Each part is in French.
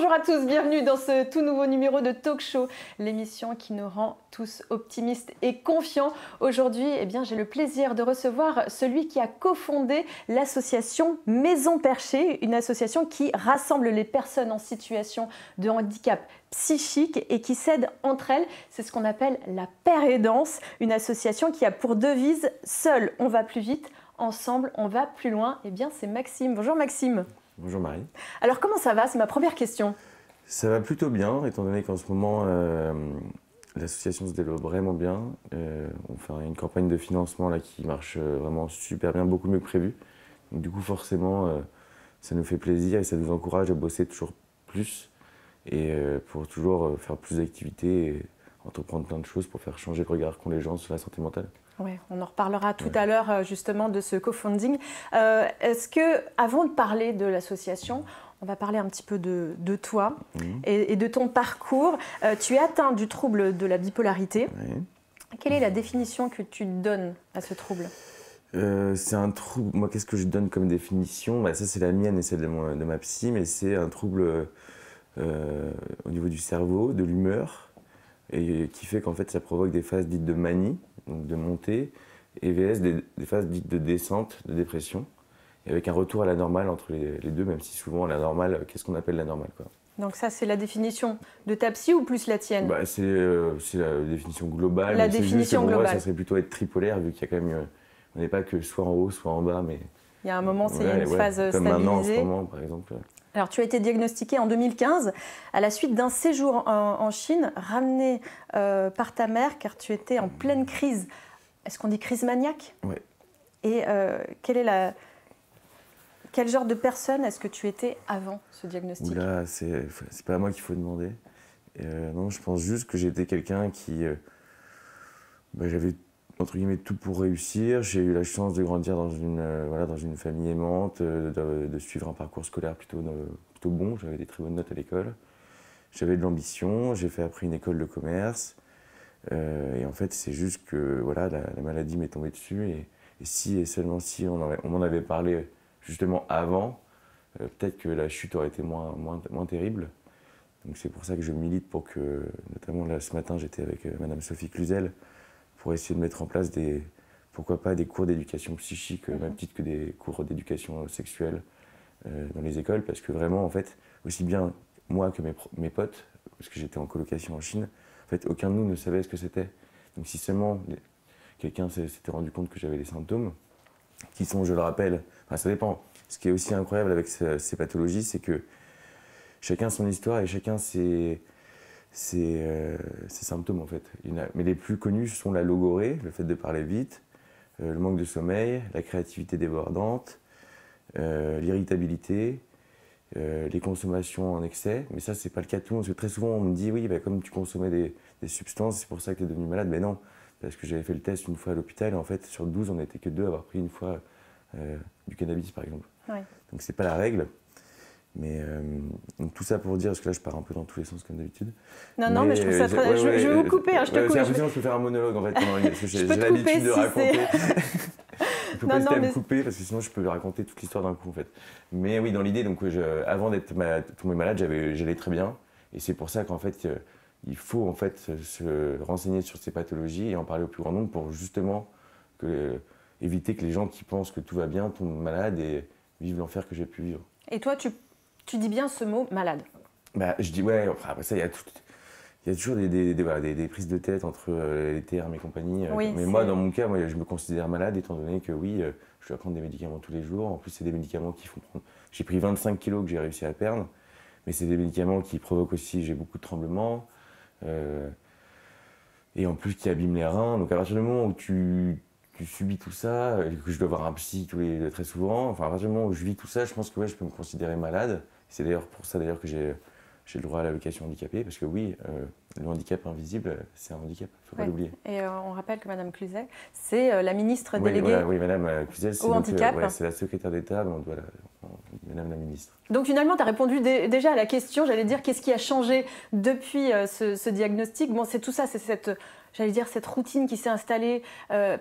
Bonjour à tous, bienvenue dans ce tout nouveau numéro de Talk Show, l'émission qui nous rend tous optimistes et confiants. Aujourd'hui, j'ai le plaisir de recevoir celui qui a cofondé l'association Maison Perchée, une association qui rassemble les personnes en situation de handicap psychique et qui s'aident entre elles. C'est ce qu'on appelle la paire aidance, une association qui a pour devise « Seul, on va plus vite, ensemble, on va plus loin ». C'est Maxime. Bonjour Maxime. Bonjour Marie. Alors comment ça va? C'est ma première question. Ça va plutôt bien, étant donné qu'en ce moment, l'association se développe vraiment bien. On fait une campagne de financement là, qui marche vraiment super bien, beaucoup mieux que prévu. Donc, du coup, forcément, ça nous fait plaisir et ça nous encourage à bosser toujours plus et pour toujours faire plus d'activités et entreprendre plein de choses pour faire changer le regard qu'ont les gens sur la santé mentale. Oui, on en reparlera tout à l'heure justement de ce co-funding. Est-ce que, avant de parler de l'association, on va parler un petit peu de toi et de ton parcours. Tu es atteint du trouble de la bipolarité. Oui. Quelle est la définition que tu donnes à ce trouble? C'est un trouble, moi qu'est-ce que je donne comme définition? Ça c'est la mienne et celle de ma psy, mais c'est un trouble au niveau du cerveau, de l'humeur, et qui fait qu'en fait ça provoque des phases dites de manie, donc de montée, et VS des phases dites de descente, de dépression, et avec un retour à la normale entre les deux, même si souvent la normale, qu'est-ce qu'on appelle la normale, quoi. Donc ça, c'est la définition de ta psy ou plus la tienne? C'est la définition globale. La définition globale. Moi, ça serait plutôt être tripolaire, vu qu'il y a quand même, on n'est pas que soit en haut, soit en bas, mais... Il y a un moment, c'est une phase stabilisée. Comme maintenant, en ce moment, par exemple. Alors, tu as été diagnostiqué en 2015 à la suite d'un séjour en Chine, ramené par ta mère, car tu étais en pleine crise. Est-ce qu'on dit crise maniaque? Oui. Et quel genre de personne est-ce que tu étais avant ce diagnostic? Oula, c'est pas à moi qu'il faut demander. Non, je pense juste que j'étais quelqu'un qui... j'avais, entre guillemets, tout pour réussir. J'ai eu la chance de grandir dans une famille aimante, de suivre un parcours scolaire plutôt bon. J'avais des très bonnes notes à l'école. J'avais de l'ambition. J'ai fait après une école de commerce. Et en fait, c'est juste que la maladie m'est tombée dessus. Et si et seulement si on m'en avait parlé justement avant, peut-être que la chute aurait été moins terrible. Donc c'est pour ça que je milite pour que, notamment là ce matin, j'étais avec Madame Sophie Cluzel pour essayer de mettre en place pourquoi pas des cours d'éducation psychique, même titre que des cours d'éducation sexuelle dans les écoles, parce que vraiment, en fait, aussi bien moi que mes potes, parce que j'étais en colocation en Chine, en fait, aucun de nous ne savait ce que c'était. Donc si seulement quelqu'un s'était rendu compte que j'avais des symptômes, qui sont, je le rappelle, ça dépend. Ce qui est aussi incroyable avec ces pathologies, c'est que chacun son histoire et chacun ses symptômes en fait. Mais les plus connus sont la logorrhée, le fait de parler vite, le manque de sommeil, la créativité débordante, l'irritabilité, les consommations en excès. Mais ça, c'est pas le cas de tout le monde, parce que très souvent on me dit oui, comme tu consommais des substances, c'est pour ça que tu es devenu malade. Mais non, parce que j'avais fait le test une fois à l'hôpital et en fait sur 12, on n'était que 2 à avoir pris une fois du cannabis par exemple. Ouais. Donc c'est pas la règle. Mais donc tout ça pour dire, parce que là je pars un peu dans tous les sens comme d'habitude. Non, mais je trouve ça très... je vais vous couper, je te coupe. J'ai l'impression que je peux faire un monologue en fait pendant une... parce que j'ai l'habitude de si raconter. Il faut pas hésiter à me mais... couper parce que sinon je peux raconter toute l'histoire d'un coup en fait. Mais oui, dans l'idée, donc avant d'être tombé malade, j'allais très bien. Et c'est pour ça qu'en fait, il faut en fait se renseigner sur ces pathologies et en parler au plus grand nombre pour justement éviter que les gens qui pensent que tout va bien tombent malades et vivent l'enfer que j'ai pu vivre. Et toi, tu dis bien ce mot, malade? Je dis ouais, après ça, il y a toujours des prises de tête entre les termes et compagnie. Oui, mais moi, dans mon cas, je me considère malade étant donné que oui, je dois prendre des médicaments tous les jours. En plus, c'est des médicaments qui font prendre... J'ai pris 25 kilos que j'ai réussi à perdre, mais c'est des médicaments qui provoquent aussi, j'ai beaucoup de tremblements, et en plus qui abîment les reins. Donc à partir du moment où tu subis tout ça, et que je dois voir un psy très souvent, à partir du moment où je vis tout ça, je pense que je peux me considérer malade. C'est d'ailleurs pour ça que j'ai le droit à l'allocation handicapée, parce que oui, le handicap invisible, c'est un handicap, il ne faut pas l'oublier. Et on rappelle que Mme Cluzel, c'est la ministre déléguée oui, Mme Cluzel, au handicap. C'est la secrétaire d'État, Mme la ministre. Donc finalement, tu as répondu déjà à la question, j'allais dire, qu'est-ce qui a changé depuis ce diagnostic? Bon, c'est tout ça, c'est cette routine qui s'est installée,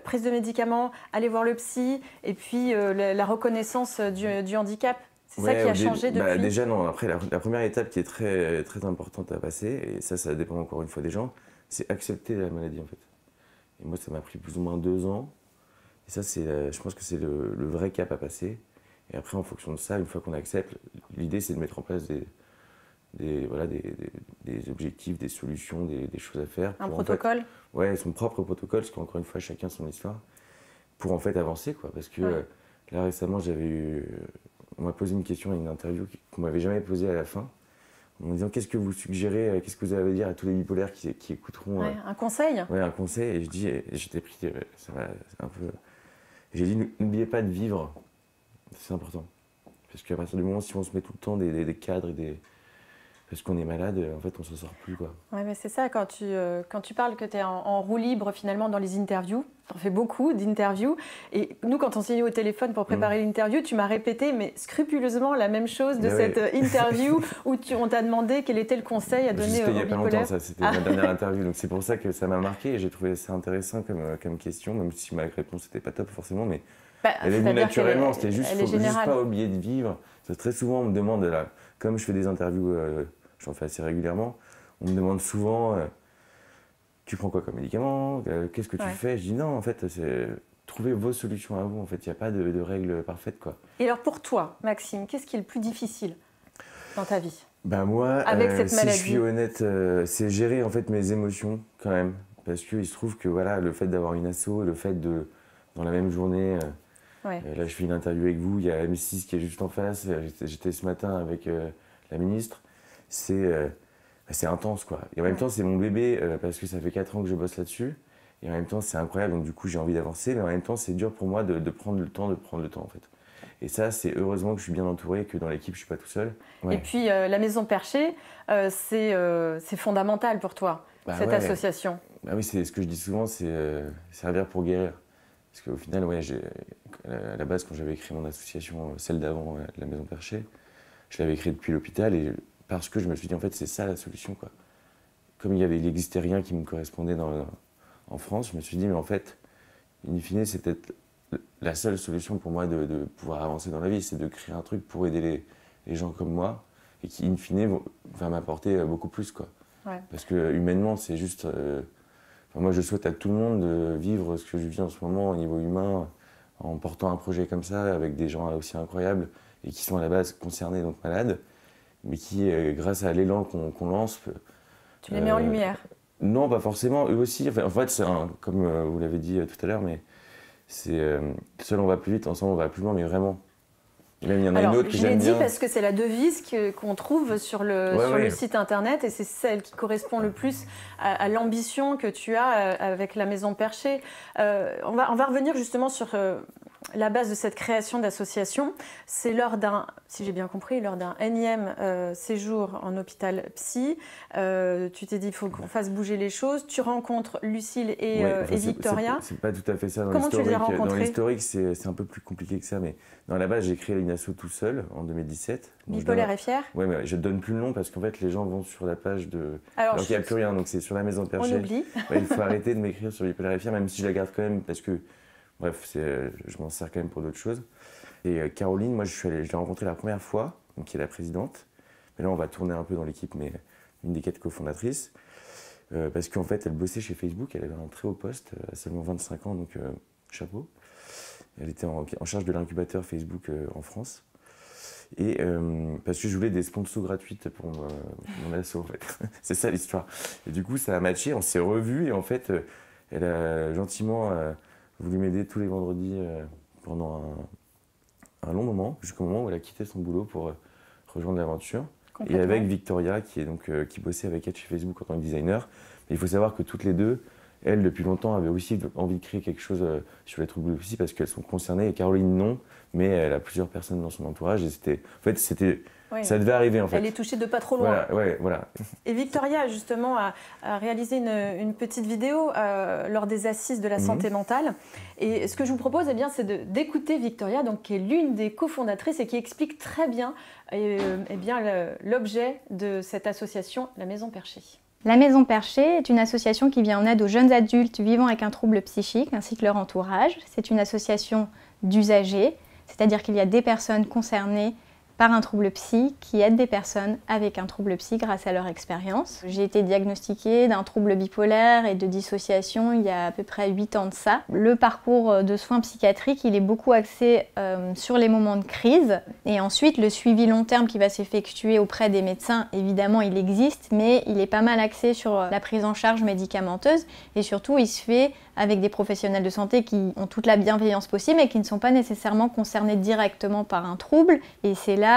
prise de médicaments, aller voir le psy, et puis la reconnaissance du handicap. C'est ça qui a changé depuis? Déjà non, après la première étape qui est très, très importante à passer, et ça dépend encore une fois des gens, c'est accepter la maladie en fait. Et moi ça m'a pris plus ou moins 2 ans, et ça je pense que c'est le vrai cap à passer. Et après en fonction de ça, une fois qu'on accepte, l'idée c'est de mettre en place des objectifs, des solutions, des choses à faire. Un protocole? Ouais, son propre protocole, parce qu'encore une fois chacun son histoire, pour en fait avancer quoi. Parce que là récemment on m'a posé une question à une interview qu'on m'avait jamais posée à la fin, en me disant qu'est-ce que vous suggérez, qu'est-ce que vous avez à dire à tous les bipolaires qui écouteront. Un conseil? Ouais, un conseil, et j'étais pris, ça va un peu. J'ai dit n'oubliez pas de vivre, c'est important. Parce qu'à partir du moment si on se met tout le temps des cadres parce qu'on est malade, en fait on s'en sort plus quoi. Ouais, mais c'est ça, quand tu parles que tu es en roue libre finalement dans les interviews, tu en fais beaucoup d'interviews, et nous quand on s'est eu au téléphone pour préparer l'interview, tu m'as répété mais scrupuleusement la même chose de cette interview où on t'a demandé quel était le conseil à donner aux bipolaires. C'était il n'y a pas longtemps, ça, c'était ma dernière interview, donc c'est pour ça que ça m'a marqué et j'ai trouvé ça intéressant comme question, même si ma réponse n'était pas top forcément, mais elle est venue naturellement, c'était juste, faut juste pas oublier de vivre. Très souvent on me demande, là, comme je fais des interviews, j'en fais assez régulièrement, on me demande souvent tu prends quoi comme médicament, qu'est-ce que tu fais? Je dis non, en fait, c'est trouver vos solutions à vous, en fait, il n'y a pas de règles parfaites quoi. Et alors pour toi, Maxime, qu'est-ce qui est le plus difficile dans ta vie? Moi, avec cette maladie, si je suis honnête, c'est gérer en fait mes émotions quand même, parce qu'il se trouve que voilà, le fait d'avoir une asso, le fait dans la même journée, là je fais une interview avec vous, il y a M6 qui est juste en face, j'étais ce matin avec la ministre, c'est intense quoi. Et en même temps c'est mon bébé parce que ça fait 4 ans que je bosse là-dessus, et en même temps c'est incroyable, donc du coup j'ai envie d'avancer, mais en même temps c'est dur pour moi de prendre le temps en fait. Et ça, c'est heureusement que je suis bien entouré, que dans l'équipe, je ne suis pas tout seul. Et puis, la Maison Perchée, c'est fondamental pour toi, cette association. Oui, c'est ce que je dis souvent, c'est servir pour guérir. Parce qu'au final, à la base, quand j'avais créé mon association, celle d'avant, la Maison Perchée, je l'avais créée depuis l'hôpital, et parce que je me suis dit, en fait, c'est ça la solution, quoi. Comme il n'existait rien qui me correspondait en France, je me suis dit, mais en fait, in fine, c'est peut-être la seule solution pour moi de pouvoir avancer dans la vie, c'est de créer un truc pour aider les gens comme moi, et qui, in fine, va m'apporter beaucoup plus, quoi. Parce que humainement, c'est juste... moi, je souhaite à tout le monde de vivre ce que je vis en ce moment au niveau humain, en portant un projet comme ça, avec des gens aussi incroyables, et qui sont à la base concernés, donc malades, mais qui, grâce à l'élan qu'on lance... Tu les mets en lumière? Non, pas forcément, eux aussi. En fait, c'est comme vous l'avez dit tout à l'heure, mais... seul on va plus vite, ensemble on va plus loin, mais vraiment. Même il y en a une autre que j'aime bien. Je l'ai dit parce que c'est la devise qu'on trouve sur le site internet, et c'est celle qui correspond le plus à l'ambition que tu as avec la Maison Perchée. On va revenir justement sur la base de cette création d'association. C'est lors d'un, si j'ai bien compris, lors d'un énième séjour en hôpital psy. Tu t'es dit il faut qu'on fasse bouger les choses. Tu rencontres Lucille et Victoria. C'est pas tout à fait ça dans l'historique. Comment tu les as rencontrés? Dans l'historique, c'est un peu plus compliqué que ça, mais à la base, j'ai créé une asso tout seul en 2017. Bipolaire et fier? Oui, mais je ne donne plus le nom parce qu'en fait, les gens vont sur la page de... Alors qu'il n'y a plus rien, donc c'est sur la Maison Perchée. On oublie. Il faut arrêter de m'écrire sur Bipolaire et fier, même si je la garde quand même, parce que, bref, je m'en sers quand même pour d'autres choses. Et Caroline, moi, je l'ai rencontrée la première fois, donc qui est la présidente. Mais là, on va tourner un peu dans l'équipe, mais une des 4 cofondatrices. Parce qu'en fait, elle bossait chez Facebook, elle avait un très haut poste, à seulement 25 ans, donc chapeau. Elle était en charge de l'incubateur Facebook en France. Et parce que je voulais des sponsors gratuites pour mon asso, en fait. C'est ça l'histoire. Et du coup, ça a matché, on s'est revus, et en fait, elle a gentiment voulu m'aider tous les vendredis pendant un long moment, jusqu'au moment où elle a quitté son boulot pour rejoindre l'aventure. Et avec Victoria, qui bossait avec elle chez Facebook en tant que designer. Mais il faut savoir que toutes les deux, elle, depuis longtemps, avait aussi envie de créer quelque chose sur les troubles aussi, parce qu'elles sont concernées. Et Caroline, non, mais elle a plusieurs personnes dans son entourage. Et ça devait arriver, en fait. Elle est touchée de pas trop loin. Voilà. Et Victoria, justement, a réalisé une petite vidéo lors des assises de la santé mentale. Et ce que je vous propose, c'est d'écouter Victoria, donc, qui est l'une des cofondatrices et qui explique très bien, l'objet de cette association, la Maison Perchée. La Maison Perchée est une association qui vient en aide aux jeunes adultes vivant avec un trouble psychique ainsi que leur entourage. C'est une association d'usagers, c'est-à-dire qu'il y a des personnes concernées par un trouble psy qui aide des personnes avec un trouble psy grâce à leur expérience. J'ai été diagnostiquée d'un trouble bipolaire et de dissociation il y a à peu près 8 ans de ça. Le parcours de soins psychiatriques, il est beaucoup axé sur les moments de crise. Et ensuite, le suivi long terme qui va s'effectuer auprès des médecins, évidemment, il existe, mais il est pas mal axé sur la prise en charge médicamenteuse. Et surtout, il se fait avec des professionnels de santé qui ont toute la bienveillance possible et qui ne sont pas nécessairement concernés directement par un trouble. Et c'est là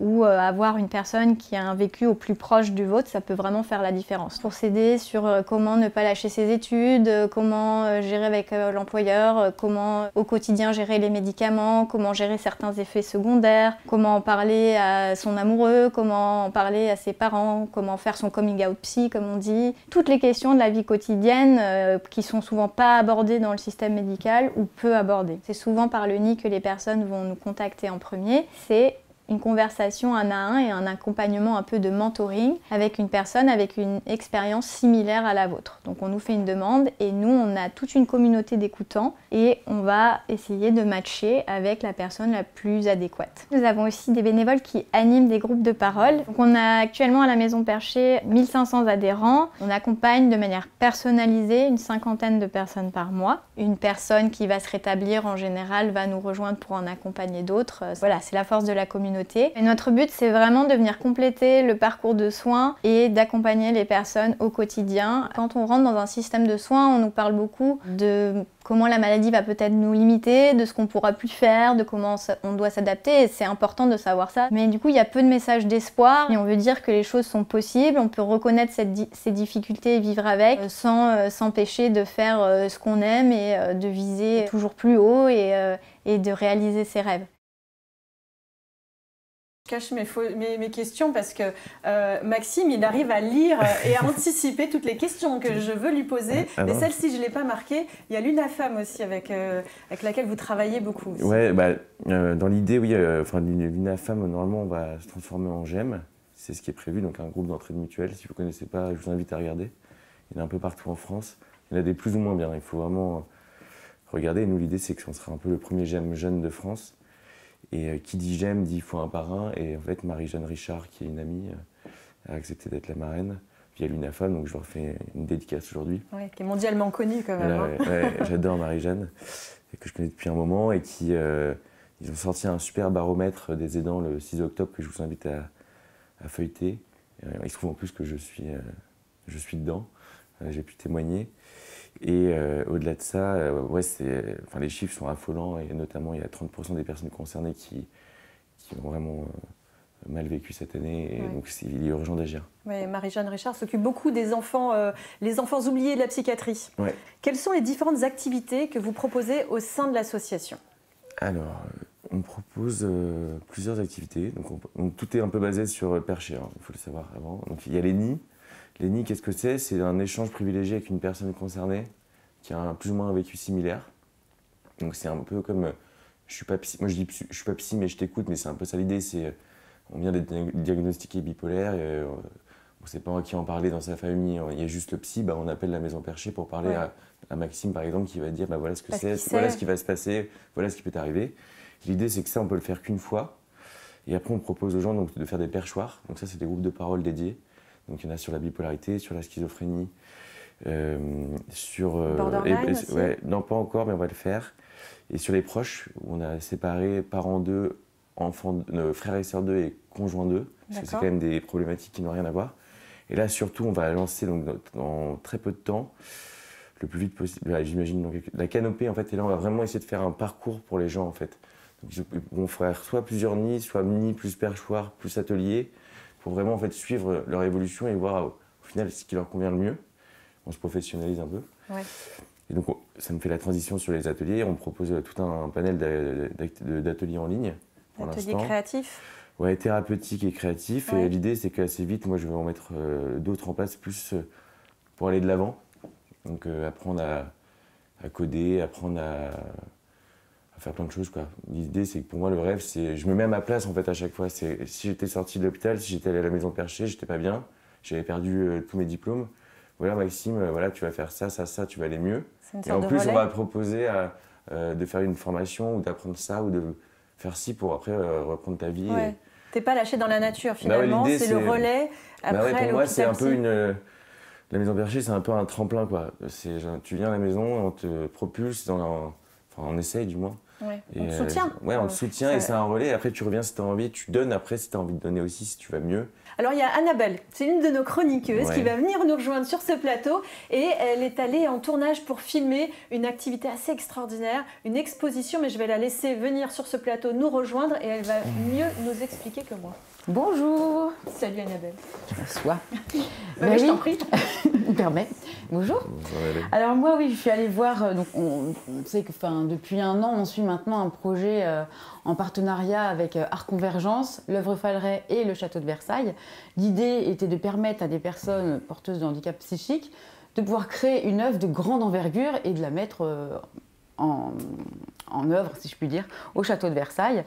où avoir une personne qui a un vécu au plus proche du vôtre, ça peut vraiment faire la différence. Pour s'aider sur comment ne pas lâcher ses études, comment gérer avec l'employeur, comment au quotidien gérer les médicaments, comment gérer certains effets secondaires, comment en parler à son amoureux, comment en parler à ses parents, comment faire son coming out psy comme on dit. Toutes les questions de la vie quotidienne qui sont souvent pas abordées dans le système médical ou peu abordées. C'est souvent par le nid que les personnes vont nous contacter en premier. C'est une conversation un à un et un accompagnement un peu de mentoring avec une personne avec une expérience similaire à la vôtre. Donc on nous fait une demande et nous on a toute une communauté d'écoutants et on va essayer de matcher avec la personne la plus adéquate. Nous avons aussi des bénévoles qui animent des groupes de parole. Donc on a actuellement à la Maison Perchée 1500 adhérents. On accompagne de manière personnalisée une 50aine de personnes par mois. Une personne qui va se rétablir en général va nous rejoindre pour en accompagner d'autres. Voilà, c'est la force de la communauté. Et notre but, c'est vraiment de venir compléter le parcours de soins et d'accompagner les personnes au quotidien. Quand on rentre dans un système de soins, on nous parle beaucoup de comment la maladie va peut-être nous limiter, de ce qu'on pourra plus faire, de comment on doit s'adapter. Et c'est important de savoir ça. Mais du coup, il y a peu de messages d'espoir et on veut dire que les choses sont possibles. On peut reconnaître ces difficultés et vivre avec sans s'empêcher de faire ce qu'on aime et de viser toujours plus haut et de réaliser ses rêves. Je cache mes questions parce que Maxime, il arrive à lire et à anticiper toutes les questions que je veux lui poser. Mais celle-ci, je ne l'ai pas marquée. Il y a l'UNAFAM aussi avec laquelle vous travaillez beaucoup. Aussi. Ouais, dans l'idée, oui, l'UNAFAM, normalement, on va se transformer en GEM. C'est ce qui est prévu, donc un groupe d'entraide mutuelle. Si vous ne connaissez pas, je vous invite à regarder. Il y en a un peu partout en France. Il y en a des plus ou moins bien. Il faut vraiment regarder. Et nous, l'idée, c'est qu'on sera un peu le premier GEM jeune de France. Et qui dit GEM dit il faut un parrain. Et en fait, Marie-Jeanne Richard, qui est une amie, a accepté d'être la marraine via l'UNAFAM. Donc je leur fais une dédicace aujourd'hui. Oui, qui est mondialement connue quand même. Ouais, j'adore Marie-Jeanne, que je connais depuis un moment. Et qui, ils ont sorti un super baromètre des aidants le 6 octobre que je vous invite à feuilleter. Il se trouve en plus que je suis dedans. J'ai pu témoigner. Et au-delà de ça, les chiffres sont affolants et notamment il y a 30% des personnes concernées qui ont vraiment mal vécu cette année et donc il est urgent d'agir. Oui, Marie-Jeanne Richard s'occupe beaucoup des enfants, les enfants oubliés de la psychiatrie. Ouais. Quelles sont les différentes activités que vous proposez au sein de l'association ? Alors, on propose plusieurs activités. Donc tout est un peu basé sur Perchée, il faut le savoir avant. Donc il y a les nids. Les nids, qu'est-ce que c'est ? C'est un échange privilégié avec une personne concernée qui a plus ou moins un vécu similaire. Donc c'est un peu comme, je suis pas psy, moi je dis je suis pas psy mais je t'écoute, mais c'est un peu ça l'idée, c'est on vient d'être diagnostiqué bipolaire, et, on ne sait pas à qui en parler dans sa famille, il y a juste le psy, on appelle la Maison Perchée pour parler à Maxime par exemple qui va dire voilà ce que c'est, voilà ce qui va se passer, voilà ce qui peut t'arriver. L'idée c'est que ça on peut le faire qu'une fois et après on propose aux gens donc, de faire des perchoirs, donc ça c'est des groupes de parole dédiés. Donc il y en a sur la bipolarité, sur la schizophrénie, sur... Borderline aussi. Non, pas encore, mais on va le faire. Et sur les proches, on a séparé parents d'eux, frères et sœurs d'eux et conjoints d'eux, parce que c'est quand même des problématiques qui n'ont rien à voir. Et là, surtout, on va lancer donc, dans très peu de temps, le plus vite possible, j'imagine, la canopée, en fait, et là, on va vraiment essayer de faire un parcours pour les gens, en fait. Donc, ils vont faire soit plusieurs nids, soit nids plus perchoirs, plus ateliers, pour vraiment en fait, suivre leur évolution et voir au final ce qui leur convient le mieux. On se professionnalise un peu. Ouais. Et donc ça me fait la transition sur les ateliers. On propose tout un panel d'ateliers en ligne pour l'instant. Ateliers créatifs ? Ouais, thérapeutiques et créatifs. Ouais. Et l'idée c'est qu'assez vite, moi je vais en mettre d'autres en place plus pour aller de l'avant. Donc apprendre à coder, apprendre à faire plein de choses, quoi. L'idée, c'est que pour moi, le rêve, c'est... Je me mets à ma place, en fait, à chaque fois. Si j'étais sorti de l'hôpital, si j'étais allé à la Maison Perchée, j'étais pas bien, j'avais perdu tous mes diplômes. Voilà, Maxime, voilà, tu vas faire ça, tu vas aller mieux. Et en plus, on va te proposer de faire une formation ou d'apprendre ça ou de faire ci pour après reprendre ta vie. Ouais. T'es pas lâché dans la nature finalement, ouais, c'est le relais. Après, pour moi, c'est un peu psy. La maison perchée, c'est un peu un tremplin, quoi. Tu viens à la maison, on te propulse, on essaye du moins. Ouais. On te soutient. Ouais, on te soutient et c'est un relais. Après, tu reviens si tu as envie, tu donnes après si tu as envie de donner aussi, si tu vas mieux. Alors, il y a Annabelle, c'est l'une de nos chroniqueuses ouais. qui va venir nous rejoindre sur ce plateau et elle est allée en tournage pour filmer une activité assez extraordinaire, une exposition, mais je vais la laisser venir sur ce plateau nous rejoindre et elle va mieux nous expliquer que moi. Bonjour. Salut Annabelle. Je m'assois. Je t'en prie. Me permet. Bonjour. Alors moi, oui, je suis allée voir, donc on sait que depuis un an, on suit maintenant un projet en partenariat avec Art Convergence, l'œuvre Falleret et le Château de Versailles. L'idée était de permettre à des personnes porteuses de handicap psychique de pouvoir créer une œuvre de grande envergure et de la mettre en œuvre, si je puis dire, au château de Versailles.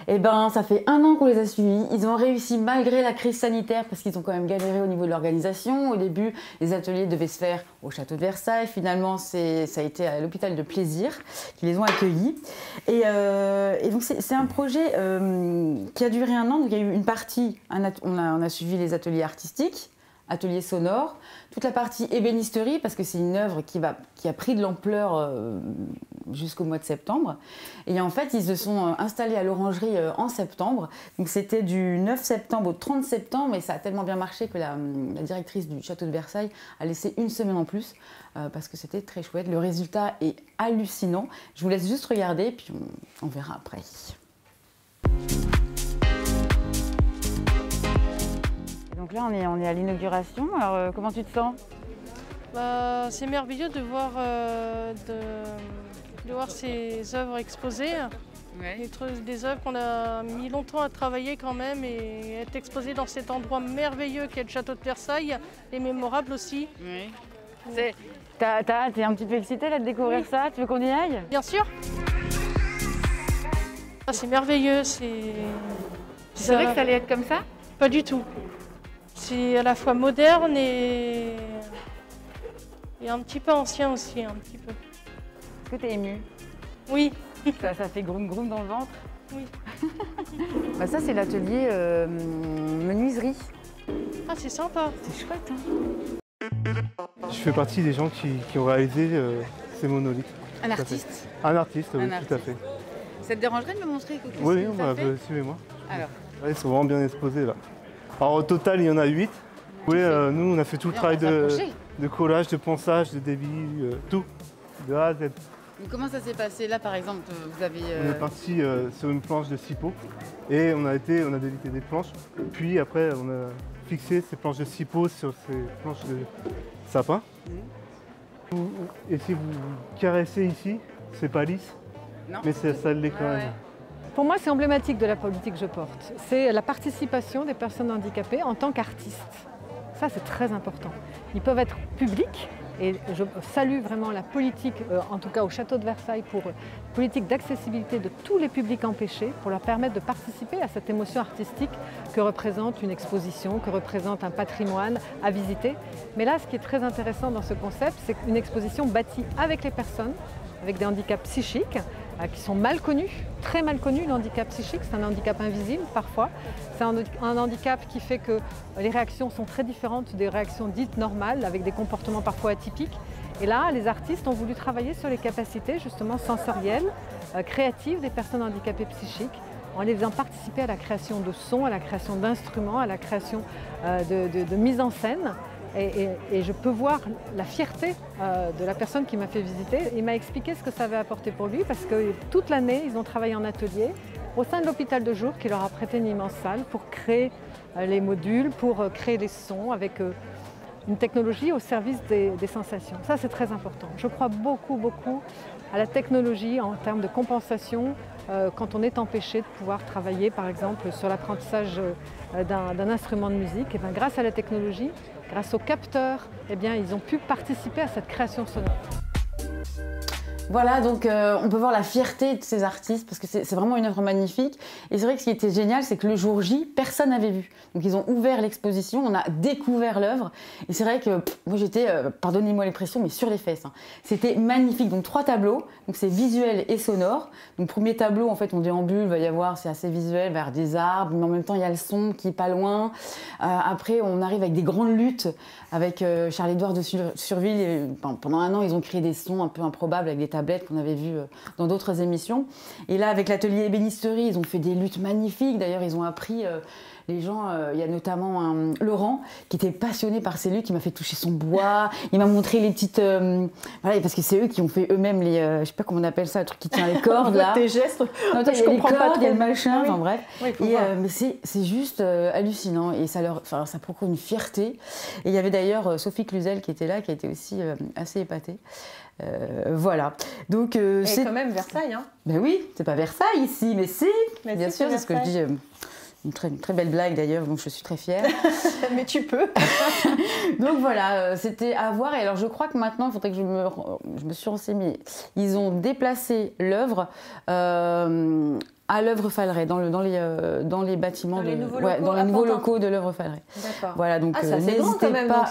Et ça fait un an qu'on les a suivis. Ils ont réussi malgré la crise sanitaire parce qu'ils ont quand même galéré au niveau de l'organisation. Au début, les ateliers devaient se faire au château de Versailles. Finalement, ça a été à l'hôpital de Plaisir qui les ont accueillis. Et donc, c'est un projet qui a duré un an. Donc, il y a eu une partie, on a suivi les ateliers artistiques, atelier sonore, toute la partie ébénisterie, parce que c'est une œuvre qui a pris de l'ampleur jusqu'au mois de septembre. Et en fait, ils se sont installés à l'orangerie en septembre. Donc c'était du 9 septembre au 30 septembre, et ça a tellement bien marché que la directrice du château de Versailles a laissé une semaine en plus, parce que c'était très chouette. Le résultat est hallucinant. Je vous laisse juste regarder, puis on verra après. Donc là, on est à l'inauguration. Alors, comment tu te sens ? C'est merveilleux de voir ces œuvres exposées. Ouais. Des œuvres qu'on a mis longtemps à travailler quand même et être exposées dans cet endroit merveilleux qu'est le château de Versailles et mémorable aussi. Oui. T'es un petit peu excitée là de découvrir ça ? Tu veux qu'on y aille ? Bien sûr. C'est merveilleux. Tu savais que ça allait être comme ça ? Pas du tout. C'est à la fois moderne et un petit peu ancien aussi, un petit peu. Est-ce que tu es émue ? Oui. Ça fait groum groum dans le ventre ? Oui. Ça, c'est l'atelier menuiserie. Ah, c'est sympa. C'est chouette, hein ? Je fais partie des gens qui ont réalisé ces monolithes. Un artiste ? Un artiste, oui, tout à fait. Ça te dérangerait de me montrer Oui, suivez-moi. Alors. Ils sont vraiment bien exposés là. Alors au total, il y en a 8. Oui, nous, on a fait tout le travail de collage, de ponçage, de débit, tout, de A à Z. Donc, comment ça s'est passé là, par exemple vous avez, On est parti sur une planche de 6 pots et on a délité des planches. Puis après, on a fixé ces planches de 6 pots sur ces planches de sapin. Et si vous caressez ici, c'est pas lisse, mais ça l'est quand même. Pour moi, c'est emblématique de la politique que je porte. C'est la participation des personnes handicapées en tant qu'artistes. Ça, c'est très important. Ils peuvent être publics, et je salue vraiment la politique, en tout cas au Château de Versailles, pour politique d'accessibilité de tous les publics empêchés, pour leur permettre de participer à cette émotion artistique que représente une exposition, que représente un patrimoine à visiter. Mais là, ce qui est très intéressant dans ce concept, c'est une exposition bâtie avec les personnes, avec des handicaps psychiques, qui sont mal connus, très mal connus. Le handicap psychique, c'est un handicap invisible parfois. C'est un handicap qui fait que les réactions sont très différentes des réactions dites normales, avec des comportements parfois atypiques. Et là, les artistes ont voulu travailler sur les capacités justement sensorielles, créatives des personnes handicapées psychiques, en les faisant participer à la création de sons, à la création d'instruments, à la création de mise en scène. Et je peux voir la fierté de la personne qui m'a fait visiter. Il m'a expliqué ce que ça avait apporté pour lui, parce que toute l'année, ils ont travaillé en atelier au sein de l'hôpital de jour qui leur a prêté une immense salle pour créer les modules, pour créer les sons avec une technologie au service des sensations. Ça, c'est très important. Je crois beaucoup à la technologie en termes de compensation quand on est empêché de pouvoir travailler, par exemple, sur l'apprentissage d'un instrument de musique. Et bien, grâce à la technologie, grâce aux capteurs, eh bien, ils ont pu participer à cette création sonore. Voilà, donc on peut voir la fierté de ces artistes parce que c'est vraiment une œuvre magnifique. Et c'est vrai que ce qui était génial, c'est que le jour J, personne n'avait vu. Donc ils ont ouvert l'exposition, on a découvert l'œuvre. Et c'est vrai que moi j'étais, pardonnez-moi l'expression, mais sur les fesses. Hein. C'était magnifique. Donc 3 tableaux, donc c'est visuel et sonore. Donc premier tableau, en fait, on déambule, il va y avoir, c'est assez visuel, vers des arbres, mais en même temps il y a le son qui est pas loin. Après, on arrive avec des grandes luttes avec Charles-Édouard de Surville. Et, pendant un an, ils ont créé des sons un peu improbables avec des tablettes qu'on avait vues dans d'autres émissions. Et là, avec l'atelier ébénisterie, ils ont fait des luttes magnifiques. D'ailleurs, ils ont appris les gens. Il y a notamment Laurent qui était passionné par ces luttes. Il m'a fait toucher son bois. Il m'a montré les petites. Voilà, parce que c'est eux qui ont fait eux-mêmes les. Je sais pas comment on appelle ça, le truc qui tient les cordes là. Tes gestes. Non, je comprends pas trop. Il y a le machin. Enfin bref. Oui, mais c'est juste hallucinant et ça procure une fierté. Et il y avait d'ailleurs Sophie Cluzel qui était là, qui a été aussi assez épatée. Voilà. Donc c'est quand même Versailles, hein. Ben oui, c'est pas Versailles ici, mais si. Mais bien sûr, c'est ce que je dis. Une très belle blague d'ailleurs, donc je suis très fière. Mais tu peux. Donc voilà, c'était à voir. Et alors je crois que maintenant, il faudrait que je me suis renseignée. Ils ont déplacé l'œuvre à l'œuvre Falleret, dans les bâtiments, dans les nouveaux locaux de l'œuvre Falleret. D'accord. Voilà, donc c'est assez grand quand même. Pas,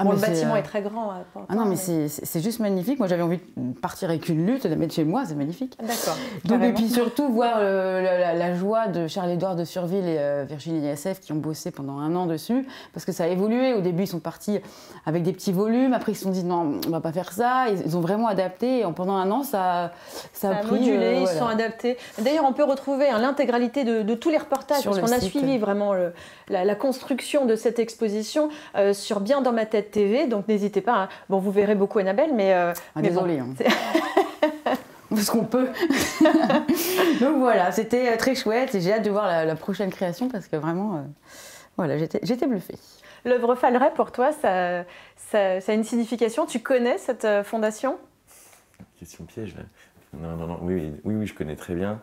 bon, le bâtiment est très grand. Non, mais c'est juste magnifique. Moi, j'avais envie de partir avec une lutte, de la mettre chez moi, c'est magnifique. D'accord. Donc, et puis surtout, voir la joie de Charles-Édouard de Surville et Virginie Yassef qui ont bossé pendant un an dessus, parce que ça a évolué. Au début, ils sont partis avec des petits volumes. Après, ils se sont dit non, on va pas faire ça. Ils ont vraiment adapté. Et pendant un an, ça a pris, modulé, ils se sont adaptés. D'ailleurs, on peut retrouver l'intégralité de tous les reportages, parce qu'on a suivi vraiment la construction de cette exposition sur Bien dans ma tête TV, donc n'hésitez pas. Hein. Bon, vous verrez beaucoup Annabelle, mais désolée. Bon, parce qu'on peut. Donc voilà, c'était très chouette et j'ai hâte de voir la prochaine création parce que vraiment, voilà, j'étais bluffée. L'œuvre Falleret, pour toi, ça a une signification. Tu connais cette fondation? Question piège, là. Non, oui, je connais très bien.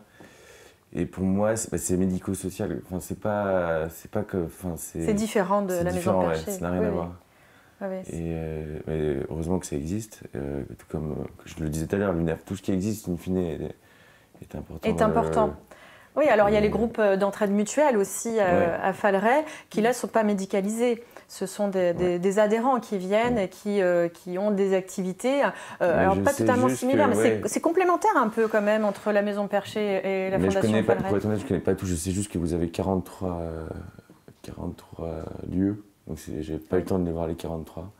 Et pour moi, c'est médico-social. Enfin, c'est pas que. Enfin, c'est différent de la maison Percher. Ça n'a rien à voir. Ouais, mais heureusement que ça existe. Tout comme je le disais tout à l'heure, tout ce qui existe, in fine, est important. Est important. Oui, alors il y a les groupes d'entraide mutuelle aussi à Falleret qui là ne sont pas médicalisés. Ce sont des adhérents qui viennent et qui ont des activités, alors pas totalement similaires, mais c'est complémentaire un peu quand même entre la maison Percher et la Fondation Falleret. Pour être honnête, je ne connais pas tout, je sais juste que vous avez 43 lieux, donc j'ai pas eu le temps de les voir les 43.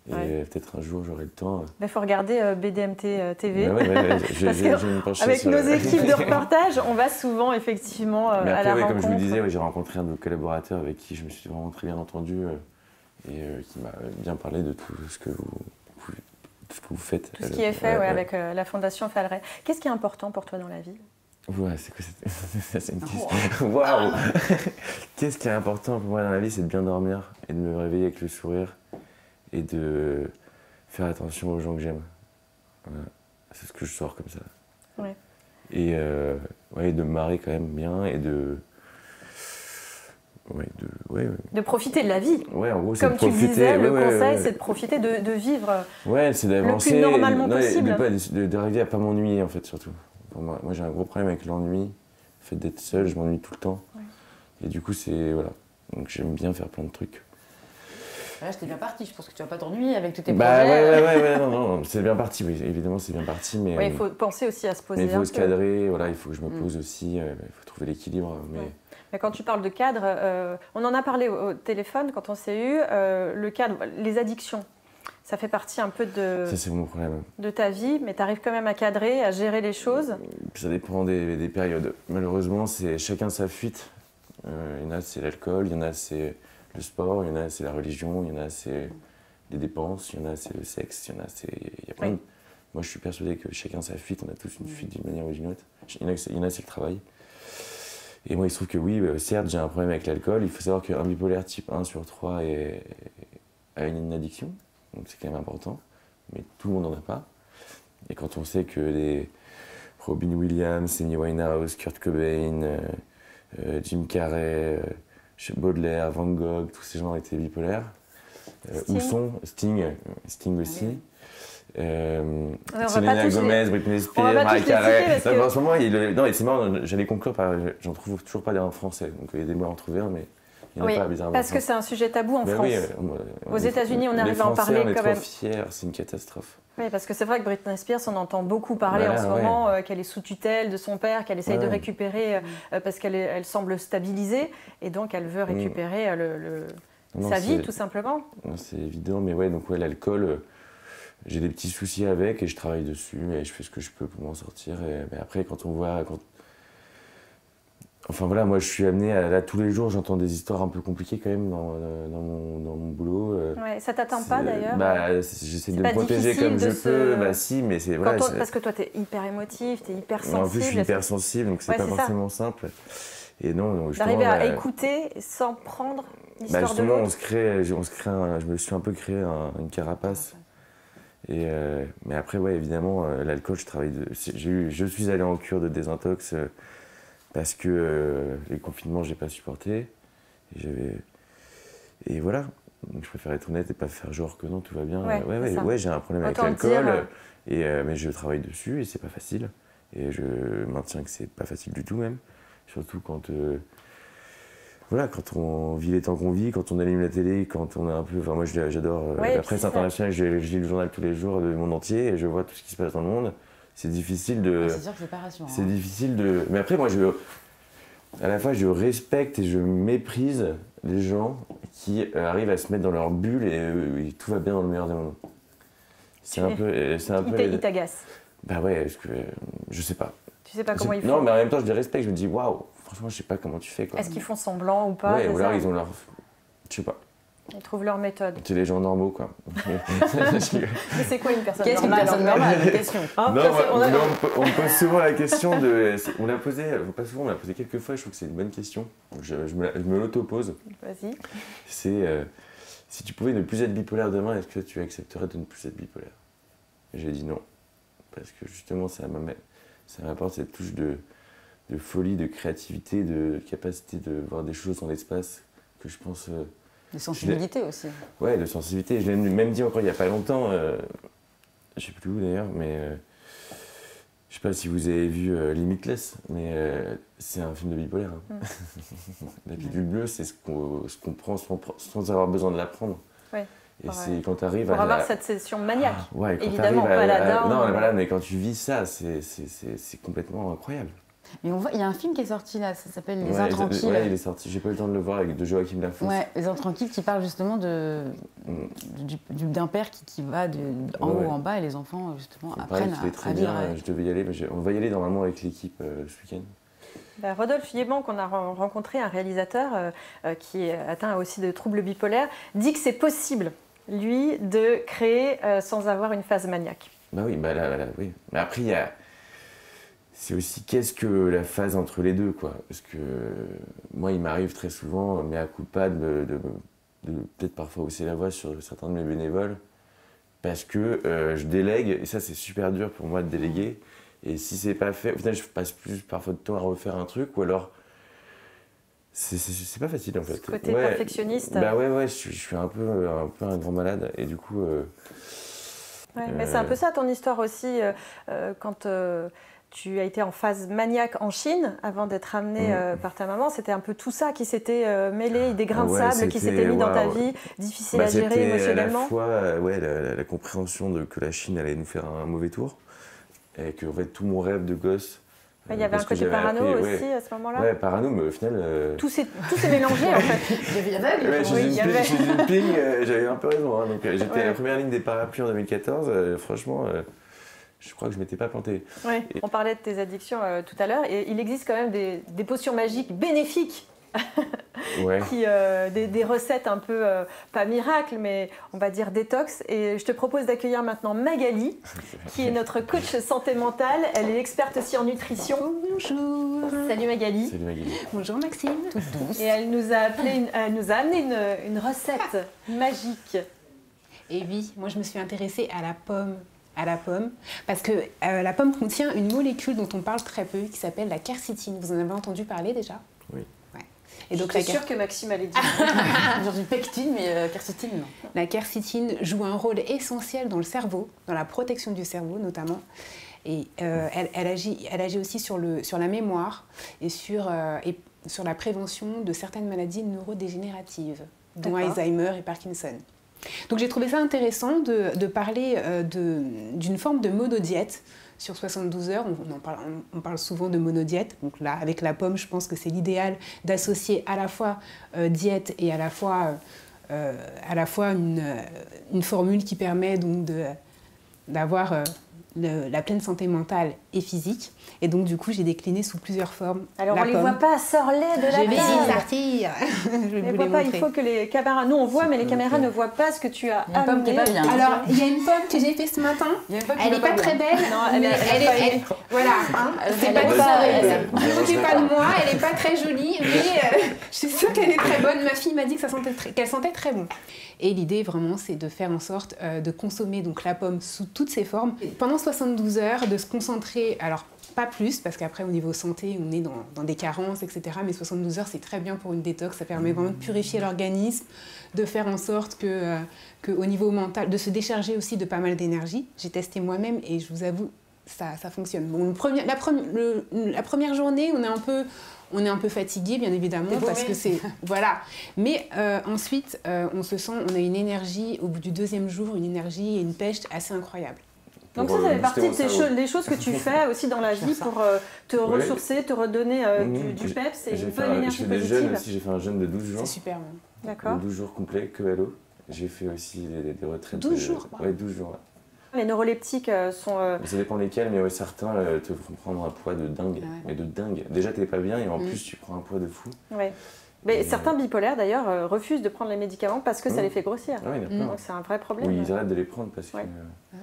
Et peut-être un jour j'aurai le temps. Il faut regarder BDMT TV. Avec nos équipes de reportage, on va souvent effectivement à la rencontre. Comme je vous disais, j'ai rencontré un de vos collaborateurs avec qui je me suis vraiment très bien entendu et qui m'a bien parlé de tout ce que vous faites. Tout ce qui est fait avec la Fondation Falleret. Qu'est-ce qui est important pour toi dans la vie? Ouais, c'est quoi c'est une question. Waouh. Qu'est-ce qui est important pour moi dans la vie? C'est de bien dormir et de me réveiller avec le sourire. Et de faire attention aux gens que j'aime. Voilà. C'est ce que je sors comme ça. Ouais. Et de me marrer quand même bien et de profiter de la vie. Ouais, en gros, c'est comme tu disais, le conseil, c'est de profiter de vivre c'est d'avancer, le plus normalement possible. D'arriver à pas m'ennuyer, en fait, surtout. Moi, j'ai un gros problème avec l'ennui. Le fait d'être seul, je m'ennuie tout le temps. Ouais. Et du coup, voilà. Donc j'aime bien faire plein de trucs. Là, j'étais bien parti. Je pense que tu vas pas t'ennuyer avec tous tes projets. Ouais, non, c'est bien parti, oui. Évidemment, c'est bien parti. Mais il faut penser aussi à se poser. Mais il faut se cadrer, voilà, il faut que je me pose aussi, il faut trouver l'équilibre. Mais quand tu parles de cadre, on en a parlé au téléphone quand on s'est eu, le cadre, les addictions. Ça fait partie un peu ça, c'est mon problème. De ta vie, mais tu arrives quand même à cadrer, à gérer les choses. Ça dépend des périodes. Malheureusement, c'est chacun sa fuite. Il y en a, c'est l'alcool, il y en a, c'est le sport, il y en a, c'est la religion, il y en a, c'est les dépenses, il y en a, c'est le sexe, il y en a, il y a plein de... Moi, je suis persuadé que chacun sa fuite, on a tous une fuite d'une manière ou d'une autre. Il y en a, c'est le travail. Et moi, il se trouve que oui, certes, j'ai un problème avec l'alcool. Il faut savoir qu'un bipolaire type 1 sur 3 a une addiction, donc c'est quand même important. Mais tout le monde n'en a pas. Et quand on sait que les Robin Williams, Amy Winehouse, Kurt Cobain, Jim Carrey, Baudelaire, Van Gogh, tous ces gens étaient bipolaires. Ou sont, Sting aussi. Selena Gomez, Britney Spears, Mariah Carey. Que... En ce moment, non, c'est marrant, j'allais conclure par. J'en trouve toujours pas en français, donc aidez-moi à en trouver un, mais il n'y en a pas bizarrement. Parce que c'est un sujet tabou en France. Aux États-Unis, on arrive à en parler quand même. On est trop fiers, c'est une catastrophe. Oui, parce que c'est vrai que Britney Spears, on entend beaucoup parler en ce moment, qu'elle est sous tutelle de son père, qu'elle essaye de récupérer parce qu'elle semble stabilisée, et donc elle veut récupérer sa vie, tout simplement. C'est évident, mais donc l'alcool, j'ai des petits soucis avec et je travaille dessus et je fais ce que je peux pour m'en sortir. Mais après, quand on voit... Enfin voilà, moi je suis amené à... Là, tous les jours, j'entends des histoires un peu compliquées quand même dans mon boulot. Ouais, ça t'atteint pas d'ailleurs? J'essaie de me protéger comme je peux. Si, mais c'est... Voilà, parce que toi, t'es hyper émotif, t'es hyper sensible. En plus, je suis hyper sensible, donc c'est pas forcément simple. Et non, d'arriver à écouter sans prendre l'histoire de l'autre. Je me suis un peu créé une carapace. Mais après, évidemment, l'alcool, je suis allé en cure de désintox parce que les confinements, j'ai pas supporté. Et voilà, donc, je préfère être honnête et pas faire genre que non, tout va bien. J'ai un problème avec l'alcool, mais je travaille dessus et c'est pas facile. Et je maintiens que c'est pas facile du tout même, surtout quand on vit les temps qu'on vit, quand on allume la télé, quand on est un peu... Enfin, moi, j'adore la presse internationale, je lis le journal tous les jours du monde entier et je vois tout ce qui se passe dans le monde. C'est difficile de... c'est sûr que c'est pas rassurant. C'est difficile de... Mais après, moi, à la fois, je respecte et je méprise les gens qui arrivent à se mettre dans leur bulle et tout va bien dans le meilleur des mondes. Il t'agace. Bah ouais, parce que je sais pas. Tu sais pas comment ils font? Non, mais en même temps, je les respecte, je me dis, waouh, franchement, je sais pas comment tu fais, quoi. Est-ce qu'ils font semblant ou pas? Ouais, ou alors ils ont leur... Je sais pas. Ils trouvent leur méthode. C'est les gens normaux, quoi. Mais c'est quoi une personne normale? Qu'est-ce qu'une personne normale? Question. On me pose souvent la question de... On l'a posé, pas souvent, on l'a posé quelques fois, je trouve que c'est une bonne question. Je me l'auto-pose. Vas-y. C'est, si tu pouvais ne plus être bipolaire demain, est-ce que tu accepterais de ne plus être bipolaire? J'ai dit non. Parce que justement, ça m'apporte cette touche de folie, de créativité, de capacité de voir des choses dans l'espace que je pense... de sensibilité aussi. Ouais, de sensibilité. Je l'ai même dit encore il n'y a pas longtemps, je sais plus où d'ailleurs, mais je sais pas si vous avez vu Limitless, mais c'est un film de bipolaire. Hein. La pilule bleue, c'est ce qu'on prend sans avoir besoin de l'apprendre. Ouais. Et c'est quand tu arrives pour avoir cette session maniaque. Ouais, évidemment, pas là-dedans. Non, voilà, mais quand tu vis ça, c'est complètement incroyable. Mais il y a un film qui est sorti là, ça s'appelle Les Intranquilles. Ouais, il est sorti, j'ai pas eu le temps de le voir, de Joachim Lafosse. Ouais, Les Intranquilles qui parle justement d'un père qui va en haut en bas et les enfants justement apprennent à vivre. Je devais y aller, mais on va y aller normalement avec l'équipe ce week-end. Rodolphe Yéban, qu'on a rencontré, un réalisateur qui est atteint aussi de troubles bipolaires, dit que c'est possible, lui, de créer sans avoir une phase maniaque. Bah oui, oui. Mais après, c'est aussi qu'est-ce que la phase entre les deux, quoi. Parce que moi, il m'arrive très souvent, mais à coup de pas, de peut-être parfois hausser la voix sur certains de mes bénévoles, parce que je délègue, et ça, c'est super dur pour moi de déléguer. Et si c'est pas fait, au final, je passe plus parfois de temps à refaire un truc, ou alors c'est pas facile en fait. Ce côté perfectionniste. Bah ouais, je suis un peu un grand malade, et du coup. Mais c'est un peu ça ton histoire aussi, quand tu as été en phase maniaque en Chine avant d'être amené par ta maman. C'était un peu tout ça qui s'était mêlé, des grains de sable qui s'étaient mis dans ta vie, difficile à gérer émotionnellement. C'était à la fois la compréhension que la Chine allait nous faire un mauvais tour, et que en fait, tout mon rêve de gosse. Il y avait un côté parano aussi à ce moment-là. Ouais, parano, mais au final. Tout s'est mélangé en fait. Il y avait Chez Jinping, j'avais un peu raison. Hein, donc j'étais à la première ligne des parapluies en 2014. Franchement. Je crois que je ne m'étais pas planté. Ouais. On parlait de tes addictions tout à l'heure, et il existe quand même des potions magiques bénéfiques. Des recettes un peu, pas miracles, mais on va dire détox. Et je te propose d'accueillir maintenant Magali, qui est notre coach santé mentale. Elle est experte aussi en nutrition. Bonjour. Salut Magali. Salut Magali. Bonjour Maxime. Toute douce. Et elle nous a amené une recette magique. Et oui, moi je me suis intéressée à la pomme. Parce que la pomme contient une molécule dont on parle très peu, qui s'appelle la quercétine. Vous en avez entendu parler déjà? Oui. Ouais. Et donc, je suis sûre que Maxime allait dire. Genre une pectine, mais quercétine, non. La quercétine joue un rôle essentiel dans le cerveau, dans la protection du cerveau notamment. Et elle agit aussi sur la mémoire et sur la prévention de certaines maladies neurodégénératives, dont Alzheimer et Parkinson. Donc j'ai trouvé ça intéressant de parler d'une forme de monodiète sur 72 heures. On parle souvent de monodiète. Donc là, avec la pomme, je pense que c'est l'idéal d'associer à la fois diète et à la fois une formule qui permet donc d'avoir la pleine santé mentale et physique. Et donc, du coup, j'ai décliné sous plusieurs formes. Alors, on ne les voit pas, sors-les de la table. Je vais y sortir. Je vais vous les montrer. Il faut que les caméras... Nous, on voit, mais les caméras ne voient pas ce que tu as amené. Une pomme qui n'est pas bien. Alors, il y a une pomme que j'ai faite ce matin. Elle n'est pas très belle. Non, elle voilà. C'est pas de ça. Ne moquez pas de moi. Elle n'est pas très jolie. Mais je suis sûre qu'elle est très bonne. Ma fille m'a dit qu'elle sentait très bon. Et l'idée, vraiment, c'est de faire en sorte de consommer donc, la pomme sous toutes ses formes. Et pendant 72 heures, de se concentrer, alors pas plus, parce qu'après, au niveau santé, on est dans des carences, etc. Mais 72 heures, c'est très bien pour une détox. Ça permet vraiment de purifier l'organisme, de faire en sorte qu'au niveau mental, de se décharger aussi de pas mal d'énergie. J'ai testé moi-même et je vous avoue, ça fonctionne. Bon, la première journée, on est un peu fatigué, bien évidemment, parce que c'est... Voilà. Mais ensuite, on se sent... On a une énergie, au bout du deuxième jour, une énergie et une pêche assez incroyable. Donc ça fait partie des choses que tu fais aussi dans la vie pour te ressourcer, te redonner du peps et une bonne énergie positive. Je fais des jeûnes aussi, j'ai fait un jeûne de 12 jours. C'est super. D'accord. 12 jours complets, que à l'eau. J'ai fait aussi des retraites. 12 jours. Ouais, 12 jours. Ouais. Les neuroleptiques sont... Ça dépend lesquels, mais certains te font prendre un poids de dingue. Ouais. Mais de dingue. Déjà, t'es pas bien et en plus, tu prends un poids de fou. Ouais. Mais certains bipolaires, d'ailleurs, refusent de prendre les médicaments parce que ça les fait grossir. Ah oui, donc c'est un vrai problème. Oui, ils arrêtent de les prendre parce que...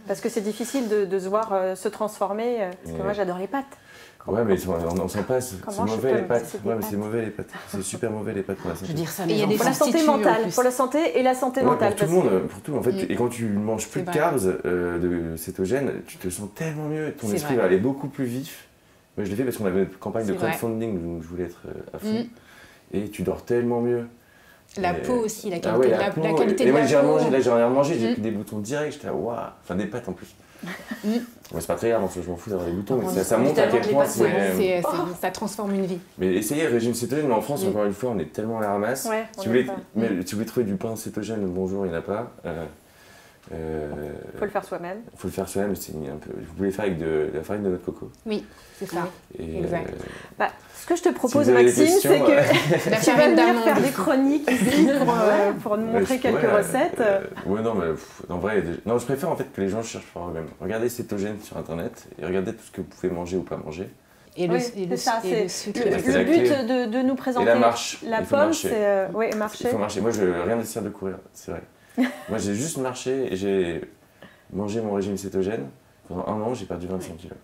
Parce que c'est difficile de se voir se transformer. Parce que moi, j'adore les pâtes. Ouais, mais on s'en passe. C'est mauvais les pâtes. Ouais, mais c'est mauvais les pâtes. C'est super mauvais les pâtes pour la santé. Je veux dire ça, pour la santé mentale. Pour la santé et la santé mentale. Pour tout le monde, pour tout. En fait, et quand tu manges plus de carbs, de cétogène, tu te sens tellement mieux. Ton esprit va aller beaucoup plus vif. Moi, je l'ai fait parce qu'on avait une campagne de crowdfunding où je voulais être à fond. Et tu dors tellement mieux. La peau aussi, la qualité de la peau. Et moi, j'ai remangé, j'ai pris des boutons directs, j'étais waouh, enfin des pâtes en plus. C'est pas très grave, je m'en fous d'avoir des boutons, mais ça montre à quel point ça transforme une vie. Mais essayez le régime cétogène, mais en France, encore une fois, on est tellement à la ramasse. Si vous voulez trouver du pain cétogène, bonjour, il n'y en a pas. Faut le faire soi-même. Faut le faire soi-même, vous pouvez le faire avec de la farine de noix de coco. Oui, c'est ça. Exact. Ce que je te propose, Maxime, c'est que tu vas venir faire des chroniques ici pour nous montrer quelques recettes. Ouais, non, mais en vrai, je préfère en fait que les gens cherchent par eux-mêmes. Regardez cétogène sur internet et regardez tout ce que vous pouvez manger ou pas manger. Et le but de nous présenter la pomme, c'est marcher. Il faut marcher. Moi, rien ne sert de courir, c'est vrai. Moi, j'ai juste marché et j'ai mangé mon régime cétogène. Pendant un an, j'ai perdu 25 kilos.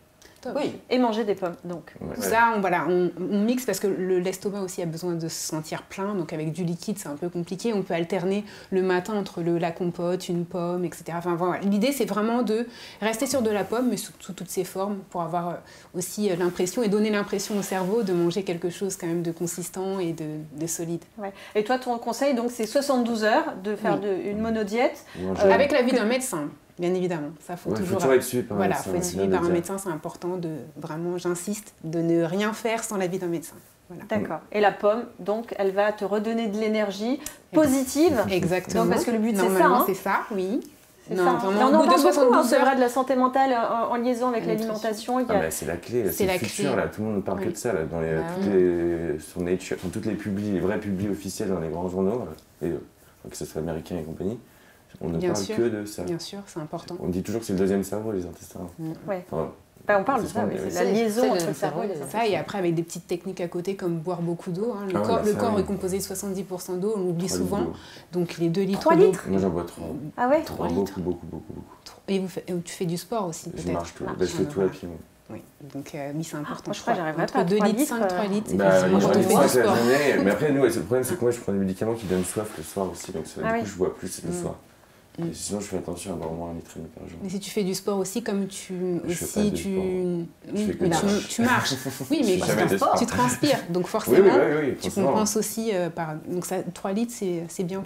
Oui, et manger des pommes, donc. Ça, on mixe parce que l'estomac aussi a besoin de se sentir plein, donc avec du liquide, c'est un peu compliqué. On peut alterner le matin entre la compote, une pomme, etc. Enfin, voilà. L'idée, c'est vraiment de rester sur de la pomme, mais sous toutes ses formes, pour avoir aussi l'impression et donner l'impression au cerveau de manger quelque chose quand même de consistant et de solide. Ouais. Et toi, ton conseil, donc, c'est 72 heures de faire une monodiète. Avec l'avis d'un médecin. Bien évidemment, ça faut toujours être suivi par un médecin. Faut être suivi par un médecin, c'est important vraiment, j'insiste, de ne rien faire sans l'avis d'un médecin. Voilà. D'accord. Et la pomme, donc, elle va te redonner de l'énergie positive. Exactement. Donc, parce que le but, c'est ça. Normalement, c'est ça, oui. Non, vraiment, on en parle beaucoup, c'est vrai, de la santé mentale en liaison avec l'alimentation. C'est la clé, c'est le futur, là. Tout le monde ne parle que de ça, là, dans sur Nature, dans toutes les les vrais publis officiels dans les grands journaux, que ce soit américain et compagnie. On ne parle que de ça. Bien sûr, c'est important. On dit toujours que c'est le deuxième cerveau, les intestins. Ouais. On parle de ça, c'est la liaison entre le cerveau et les intestins. Et après, avec des petites techniques à côté, comme boire beaucoup d'eau. Le corps est composé de 70% d'eau, on l'oublie souvent. Donc les 2 litres 3 litres. Moi, j'en bois 3. Ah ouais? 3 litres. Beaucoup. Et tu fais du sport aussi, peut-être? Je marche tout. Je fais tout à pied. Oui, donc oui, c'est important. Je crois que j'arriverais pas à 2 litres, 5, 3 litres, c'est facilement. Quand on fait du sport. Mais après, nous, le problème, c'est que moi, je prends des médicaments qui donnent soif le soir aussi. Donc, du coup, je bois plus le soir. Et sinon, je fais attention à boire au moins 1,5 litre par jour. Mais si tu fais du sport aussi, comme tu marches, oui, mais tu transpires, donc forcément, tu compenses aussi par. Donc 3 litres, c'est bien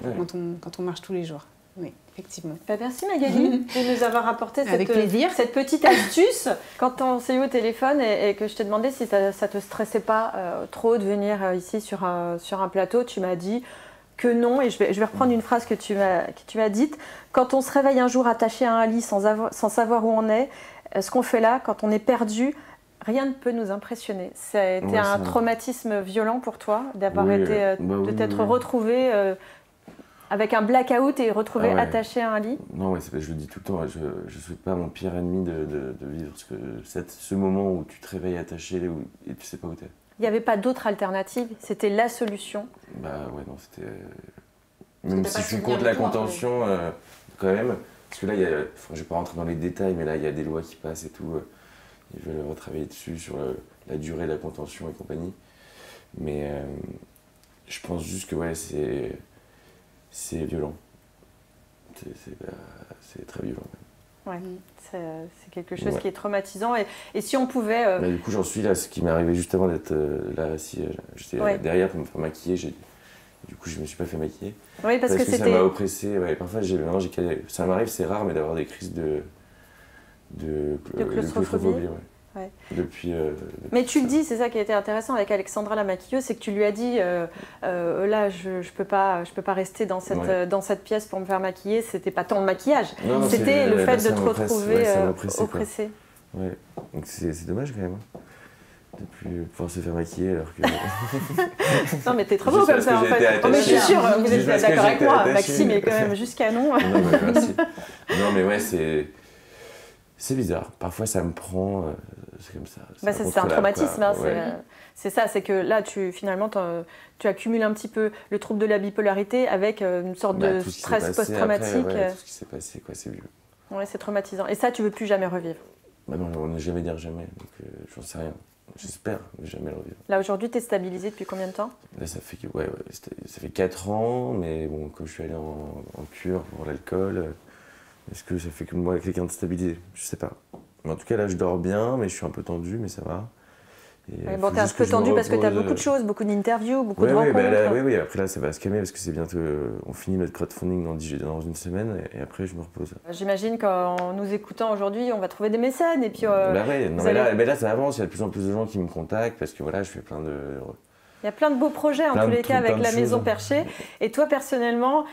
quand on marche tous les jours. Oui, effectivement. Merci Magali de nous avoir apporté cette petite astuce. Quand on s'est eu au téléphone et que je t'ai demandé si ça te stressait pas trop de venir ici sur un plateau, tu m'as dit que non. Et je vais reprendre une phrase que tu m'as dite. Quand on se réveille un jour attaché à un lit sans savoir où on est, ce qu'on fait là, quand on est perdu, rien ne peut nous impressionner. Ça a été un traumatisme violent pour toi d'avoir de t'être retrouvé avec un blackout et retrouvé attaché à un lit. Non, je le dis tout le temps, je ne souhaite pas à mon pire ennemi de vivre ce moment où tu te réveilles attaché et tu sais pas où t'es. Il n'y avait pas d'autre alternative, c'était la solution. Non, c'était... Même si je suis contre la contention, quand même, parce que là, je ne vais pas rentrer dans les détails, mais là, il y a des lois qui passent et tout. Ils veulent retravailler dessus sur la durée de la contention et compagnie. Mais je pense juste que c'est violent. C'est très violent. Ouais, c'est quelque chose qui est traumatisant. Et si on pouvait... Du coup, j'en suis là. Ce qui m'est arrivé juste avant d'être là, assis, j'étais derrière pour me faire maquiller. Du coup, je ne me suis pas fait maquiller. Oui, parce que ça m'a oppressé. Parfois, ça m'arrive, c'est rare, mais d'avoir des crises de claustrophobie. Mais tu le dis, c'est ça qui a été intéressant avec Alexandra la maquilleuse, c'est que tu lui as dit là je peux pas rester dans cette pièce pour me faire maquiller, c'était pas tant le maquillage, c'était le fait de te retrouver oppressé. Ouais, donc c'est dommage quand même de plus pouvoir se faire maquiller alors que... Non mais t'es trop beau comme ça en fait. Mais je suis sûre, vous êtes d'accord avec moi, Maxime est quand même juste canon. Non mais merci. Non mais c'est bizarre, parfois ça me prend, c'est comme ça. C'est un traumatisme, c'est ça, c'est que là finalement tu accumules un petit peu le trouble de la bipolarité avec une sorte de stress post-traumatique. Tout ce qui s'est passé, c'est vieux. Ouais, c'est traumatisant. Et ça, tu veux plus jamais revivre? Non, on ne jamais dire jamais, donc j'en sais rien. J'espère ne jamais le revivre. Là aujourd'hui, tu es stabilisé depuis combien de temps? Là, ça fait 4 ans, mais bon, comme je suis allé en cure pour l'alcool, est-ce que ça fait que moi quelqu'un de stabilisé? Je sais pas. Mais en tout cas, là, je dors bien, mais je suis un peu tendu, mais ça va. Bon, t'es un peu tendu parce que t'as beaucoup de choses, beaucoup d'interviews, beaucoup de rencontres. Oui, après là, ça va se calmer parce que c'est bientôt... on finit notre crowdfunding dans une semaine et après, je me repose. J'imagine qu'en nous écoutant aujourd'hui, on va trouver des mécènes et puis... mais là, ça avance, il y a de plus en plus de gens qui me contactent parce que voilà, je fais plein de... Il y a plein de beaux projets en tous les cas avec la Maison Perchée. Et toi, personnellement,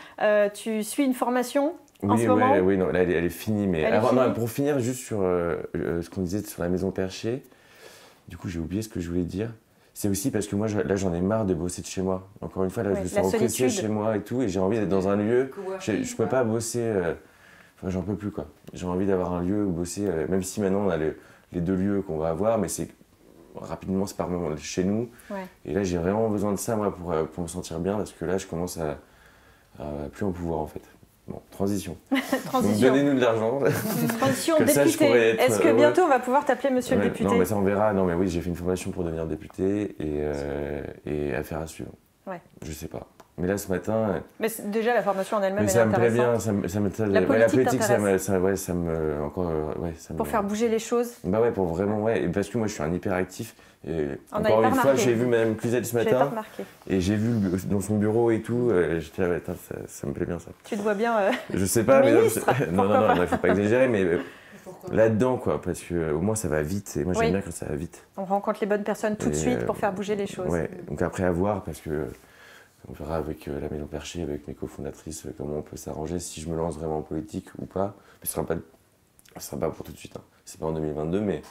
tu suis une formation en ce moment? Oui, non, là, elle est finie. Mais non, pour finir, juste sur ce qu'on disait sur la Maison Perchée, du coup, j'ai oublié ce que je voulais dire. C'est aussi parce que moi, là, j'en ai marre de bosser de chez moi. Encore une fois, là, je me sens oppressé chez moi et tout, et j'ai envie d'être dans un lieu. Je peux pas bosser. Enfin, j'en peux plus, quoi. J'ai envie d'avoir un lieu où bosser, même si maintenant on a les 2 lieux qu'on va avoir, mais rapidement, c'est par moment chez nous. Ouais. Et là, j'ai vraiment besoin de ça, moi, pour me sentir bien, parce que là, je commence à plus en pouvoir, en fait. Bon, transition. Donc, donnez-nous de l'argent. Transition député. Est-ce que bientôt on va pouvoir t'appeler monsieur le député? Non, mais ça on verra. Non, mais oui, j'ai fait une formation pour devenir député et affaire à suivre. Ouais. Je sais pas. Mais là, ce matin... Mais déjà, la formation en elle-même, elle est intéressante. Ça me plaît bien. La politique, ça me... Pour faire bouger les choses? Bah ouais, pour vraiment, et parce que moi, je suis un hyperactif. Et encore une fois, j'ai vu Mme Cluzel ce matin. Et j'ai vu dans son bureau et tout. J'étais là, ça me plaît bien, ça. Tu te vois bien je sais pas, ministre, mais... Non, il ne faut pas exagérer, mais... Là-dedans, quoi, parce qu'au moins ça va vite, et moi j'aime bien quand ça va vite. On rencontre les bonnes personnes tout de suite pour faire bouger les choses. Ouais, donc après à voir, parce que on verra avec la Maison Perchée, avec mes cofondatrices, comment on peut s'arranger, si je me lance vraiment en politique ou pas. Mais ce ne sera pas pour tout de suite, hein. C'est pas en 2022, mais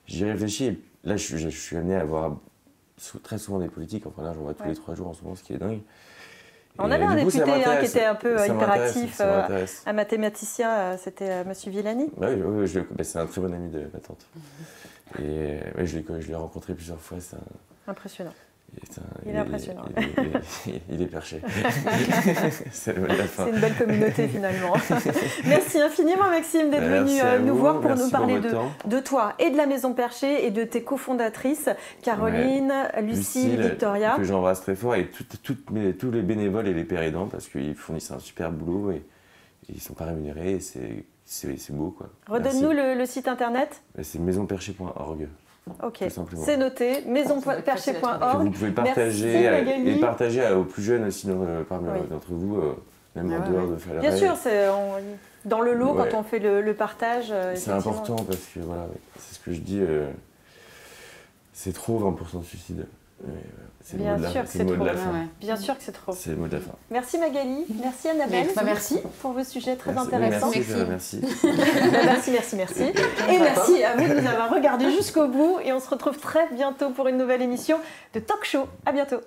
j'y réfléchis. Et là, je suis amené à voir très souvent des politiques, enfin là j'en vois tous les 3 jours en ce moment, ce qui est dingue. On avait un député qui était un peu hyperactif, un mathématicien, c'était M. Villani. Oui, c'est un très bon ami de ma tante. Et je l'ai rencontré plusieurs fois. Impressionnant. Il est impressionnant. Il est perché. C'est le mot de la fin. C'est une belle communauté finalement. Merci infiniment Maxime d'être venu nous voir pour nous parler de toi et de la Maison Perchée et de tes cofondatrices, Caroline, Lucille, Victoria. Que j'embrasse très fort et tous les bénévoles et les péridants parce qu'ils fournissent un super boulot et ils ne sont pas rémunérés et c'est beau, quoi. Redonne-nous le site internet. C'est maisonperchée.org. Ok, c'est noté, maisonperchée.org. Vous pouvez partager et partager aux plus jeunes aussi parmi d'entre vous, même en dehors de Falleret. Bien sûr, c'est dans le lot quand on fait le partage. C'est important parce que voilà, c'est ce que je dis, c'est trop 20% de suicide. C'est le mot de la fin. Bien sûr que c'est trop. C'est le mot de la fin. Merci Magali, merci Annabelle. Merci pour vos sujets très intéressants. Merci. Merci. Et merci à vous de nous avoir regardés jusqu'au bout. Et on se retrouve très bientôt pour une nouvelle émission de Talk Show. À bientôt.